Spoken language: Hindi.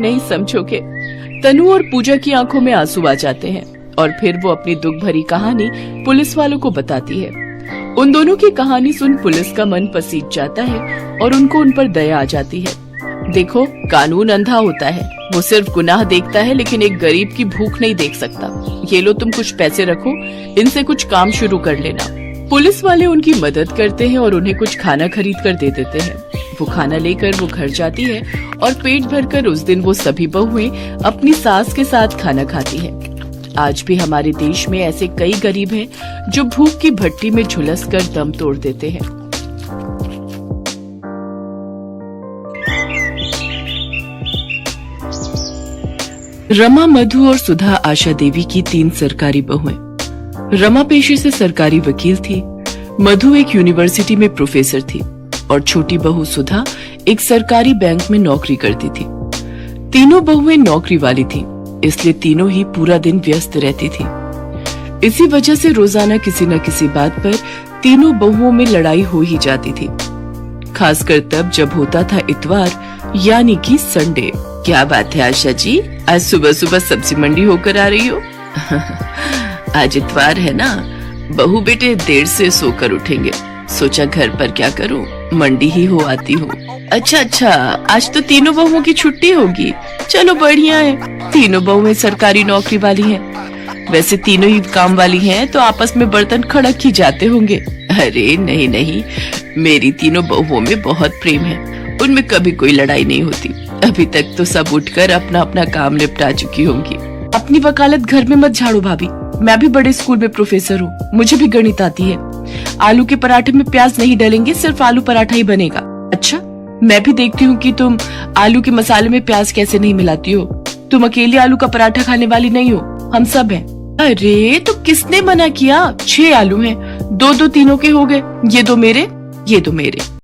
नहीं समझोगे। तनु और पूजा की आंखों में आंसू आ जाते हैं और फिर वो अपनी दुख भरी कहानी पुलिस वालों को बताती है। उन दोनों की कहानी सुन पुलिस का मन पसीज जाता है और उनको उन पर दया आ जाती है। देखो, कानून अंधा होता है, वो सिर्फ गुनाह देखता है लेकिन एक गरीब की भूख नहीं देख सकता। ये लो, तुम कुछ पैसे रखो, इनसे कुछ काम शुरू कर लेना। पुलिस वाले उनकी मदद करते हैं और उन्हें कुछ खाना खरीद कर दे देते हैं। वो खाना लेकर वो घर जाती है और पेट भरकर उस दिन वो सभी बहुएं अपनी सास के साथ खाना खाती हैं। आज भी हमारे देश में ऐसे कई गरीब हैं जो भूख की भट्टी में झुलस कर दम तोड़ देते हैं। रमा, मधु और सुधा आशा देवी की 3 सरकारी बहुएं। रमा पेशे से सरकारी वकील थी, मधु एक यूनिवर्सिटी में प्रोफेसर थी और छोटी बहू सुधा एक सरकारी बैंक में नौकरी करती थी। तीनों बहुएं नौकरी वाली थीं, इसलिए तीनों ही पूरा दिन व्यस्त रहती थी। इसी वजह से रोजाना किसी न किसी बात पर तीनों बहुओं में लड़ाई हो ही जाती थी, खासकर तब जब होता था इतवार यानी कि संडे। क्या बात है आशा जी, आज सुबह सुबह सब्जी मंडी होकर आ रही हो? आज इतवार है ना, बहू बेटे देर से सोकर उठेंगे, सोचा घर पर क्या करूं, मंडी ही हो आती हूँ। अच्छा, आज तो तीनों बहुओं की छुट्टी होगी, चलो बढ़िया है। तीनों बहुएं सरकारी नौकरी वाली हैं। वैसे तीनों ही काम वाली हैं तो आपस में बर्तन खड़क ही जाते होंगे। अरे नहीं, मेरी तीनों बहुओं में बहुत प्रेम है, उनमें कभी कोई लड़ाई नहीं होती। अभी तक तो सब उठकर अपना अपना काम निपटा चुकी होंगी। अपनी वकालत घर में मत झाड़ो भाभी, मैं भी बड़े स्कूल में प्रोफेसर हूँ, मुझे भी गणित आती है। आलू के पराठे में प्याज नहीं डलेंगे, सिर्फ आलू पराठा ही बनेगा। अच्छा, मैं भी देखती हूँ कि तुम आलू के मसाले में प्याज कैसे नहीं मिलाती हो। तुम अकेली आलू का पराठा खाने वाली नहीं हो, हम सब हैं। अरे तो किसने मना किया? 6 आलू हैं, 2-2 तीनों के हो गए, ये दो मेरे, ये दो मेरे।